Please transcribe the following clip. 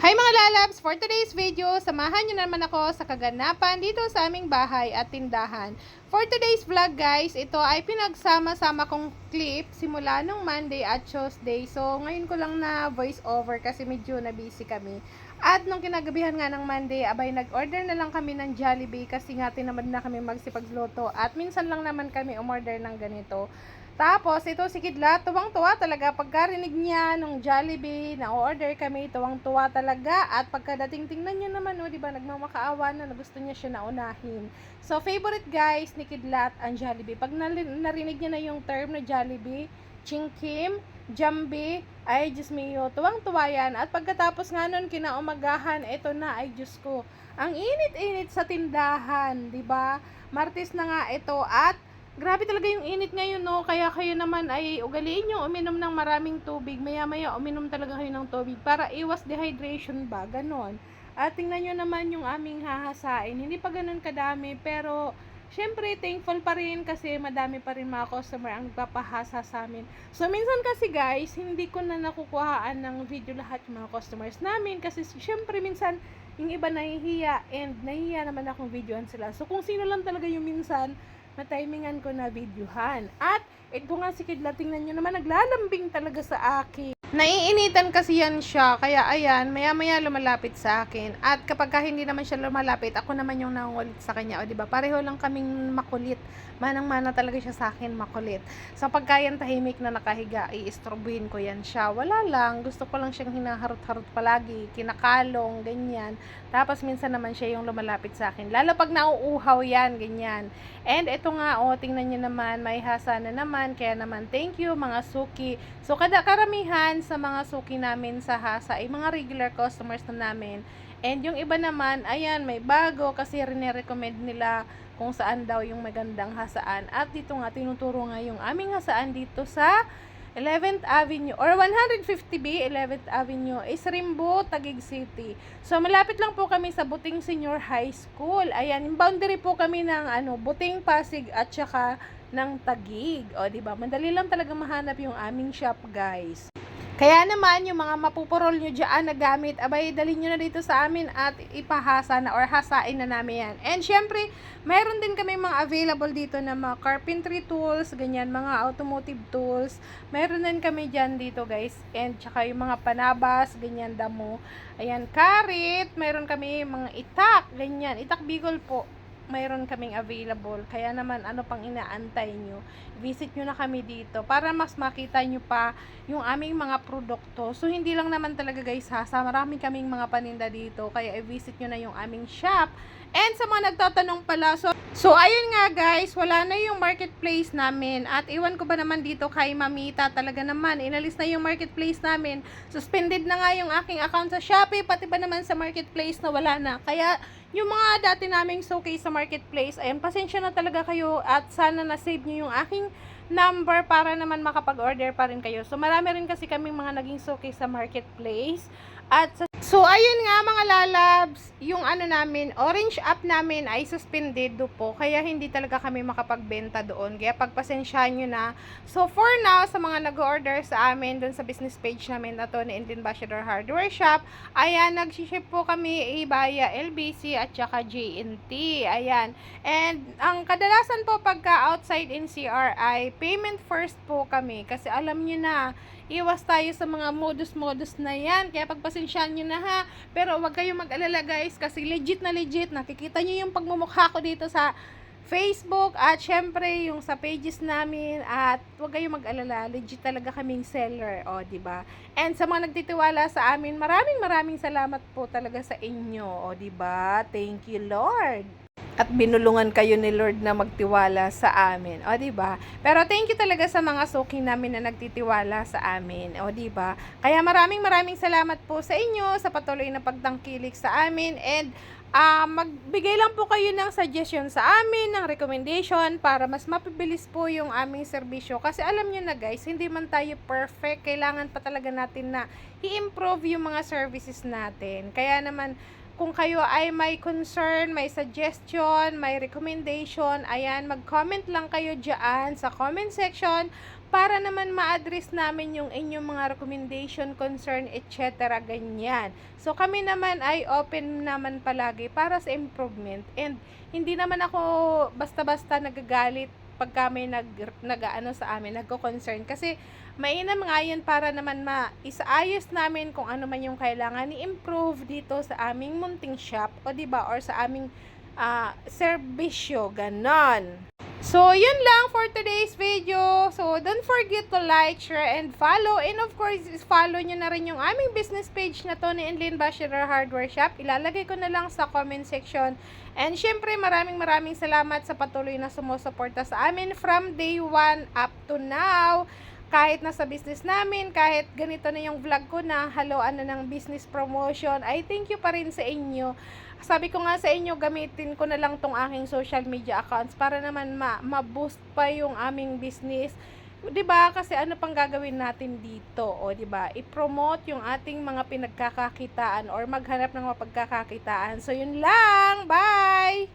Hi mga lalabs! For today's video, samahan nyo naman ako sa kaganapan dito sa aming bahay at tindahan. For today's vlog guys, ito ay pinagsama-sama kong clip simula nung Monday at Tuesday. So ngayon ko lang na voice over kasi medyo na busy kami. At nung kinagabihan nga ng Monday, abay nag-order na lang kami ng Jollibee kasi nga tinamad na kami magsipagluto. At minsan lang naman kami umorder ng ganito. Tapos, ito si Kidlat, tuwang-tuwa talaga pagkarinig niya nung Jollibee, na-order kami, tuwang-tuwa talaga. At pagkadating, tingnan niyo naman, oh, diba, nagmamakaawa na gusto niya siya naunahin. So, favorite guys ni Kidlat ang Jollibee. Pag narinig niya na yung term na Jollibee, Chingkim, Jambi, ay Diyos mio, tuwang-tuwa yan. At pagkatapos nga nun, kinaumagahan, ito na, ay Diyos ko, ang init-init sa tindahan, diba? Martes na nga ito at grabe talaga yung init ngayon, no? Kaya kayo naman ay ugaliin nyo uminom ng maraming tubig. Maya-maya uminom talaga kayo ng tubig para iwas dehydration ba, ganon. At tingnan nyo naman yung aming hahasain. Hindi pa ganon kadami, pero syempre thankful pa rin kasi madami pa rin mga customer ang nagpapahasa sa amin. So minsan kasi guys, hindi ko na nakukuhaan ng video lahat yung mga customers namin kasi syempre minsan yung iba nahihiya and nahihiya naman akong videoan sila. So kung sino lang talaga yung minsan na-timingan ko na videohan. At ito nga si Kidlat, tingnan nyo naman, naglalambing talaga sa akin. Naiinitan kasi yan siya, kaya ayan, maya-maya lumalapit sa akin. At kapag hindi naman siya lumalapit, ako naman yung nangungulit sa kanya. O diba, pareho lang kaming makulit. Manang-mana talaga siya sa akin, makulit. So pagka yan tahimik na nakahiga, iistorbuhin ko yan siya. Wala lang, gusto ko lang siyang hinaharot-harot palagi, kinakalong, ganyan. Tapos minsan naman siya yung lumalapit sa akin. Lalo pag nauuhaw yan, ganyan. And ito nga, oh, tingnan nyo naman, may hasa na naman. Kaya naman, thank you mga suki. So karamihan sa mga suki namin sa hasa ay mga regular customers na namin. And yung iba naman, ayan, may bago kasi rin-recommend nila kung saan daw yung magandang hasaan. At dito nga, tinuturo nga yung aming hasaan dito sa 11th Avenue or 150B 11th Avenue is Rimbo, Taguig City. So malapit lang po kami sa Buting Senior High School. Ayan, yung boundary po kami ng Buting, Pasig at saka ng Taguig. O di ba? Madali lang talaga mahanap yung aming shop, guys. Kaya naman, yung mga mapupurol nyo dyan na gamit, abay, dalhin nyo na dito sa amin at ipahasa na or hasain na namin yan. And syempre, mayroon din kami mga available dito na mga carpentry tools, ganyan, mga automotive tools. Mayroon din kami dyan dito, guys. And tsaka yung mga panabas, ganyan, damo. Ayan, karit, mayroon kami mga itak, ganyan, itak bigol po. Mayroon kaming available. Kaya naman, ano pang inaantay nyo? Visit nyo na kami dito para mas makita nyo pa yung aming mga produkto. So, hindi lang naman talaga guys hasa. Marami kaming mga paninda dito. Kaya i-visit nyo na yung aming shop. And sa mga nagtatanong pala, so ayun nga guys, wala na yung marketplace namin. At iwan ko ba naman dito kay Mamita, talaga naman, inalis na yung marketplace namin. Suspended na nga yung aking account sa Shopee, pati ba naman sa marketplace na wala na. Kaya yung mga dati naming showcase sa marketplace, ayun, pasensya na talaga kayo at sana na-save nyo yung aking number para naman makapag-order pa rin kayo. So marami rin kasi kaming mga naging showcase sa marketplace. At so ayun nga mga lalabs, yung namin, orange app namin ay suspended po. Kaya hindi talaga kami makapagbenta doon. Kaya pagpasensyahan nyo na. So for now, sa mga nag-order sa amin doon sa business page namin na to, ni Indian Ambassador Hardware Shop, ayan, nag-ship po kami via LBC at saka JNT. Ayan. And ang kadalasan po pagka outside NCR ay payment first po kami. Kasi alam nyo na, iwas tayo sa mga modus-modus na yan. Kaya pagpasensyahan nyo na ha. Pero wag kayong mag-alala guys. Kasi legit na legit. Nakikita nyo yung pagmumukha ko dito sa Facebook. At syempre yung sa pages namin. At wag kayong mag-alala. Legit talaga kaming seller. O diba? And sa mga nagtitiwala sa amin, maraming salamat po talaga sa inyo. O diba? Thank you Lord. At binulungan kayo ni Lord na magtiwala sa amin. O, diba? Pero thank you talaga sa mga suki namin na nagtitiwala sa amin. O, diba? Kaya maraming salamat po sa inyo sa patuloy na pagtangkilik sa amin. And magbigay lang po kayo ng suggestion sa amin, ng recommendation para mas mapibilis po yung aming serbisyo. Kasi alam nyo na guys, hindi man tayo perfect. Kailangan pa talaga natin na i-improve yung mga services natin. Kaya naman, kung kayo ay may concern, may suggestion, may recommendation, ayan, mag-comment lang kayo dyan sa comment section para naman ma-address namin yung inyong mga recommendation, concern, etc. ganyan. So, kami naman ay open naman palagi para sa improvement. And, hindi naman ako basta-basta nagagalit pag kami nag-ano sa amin, nagko-concern. Kasi, mainam nga yun para naman isaayos namin kung ano man yung kailangan i-improve dito sa aming munting shop, o diba, or sa aming serbisyo, ganon. So, yun lang for today's video. So, don't forget to like, share, and follow. And of course, follow nyo na rin yung aming business page na Tony and Lynn Bachelor Hardware Shop. Ilalagay ko na lang sa comment section. And syempre, maraming salamat sa patuloy na sumusuporta sa amin from day 1 up to now. Kahit nasa business namin, kahit ganito na yung vlog ko na haluan na ng business promotion, I thank you pa rin sa inyo. Sabi ko nga sa inyo, gamitin ko na lang tong aking social media accounts para naman ma-boost pa yung aming business. 'Di ba? Kasi ano pang gagawin natin dito? O 'di ba? I-promote yung ating mga pinagkakakitaan or maghanap ng mapagkakakitaan. So yun lang. Bye.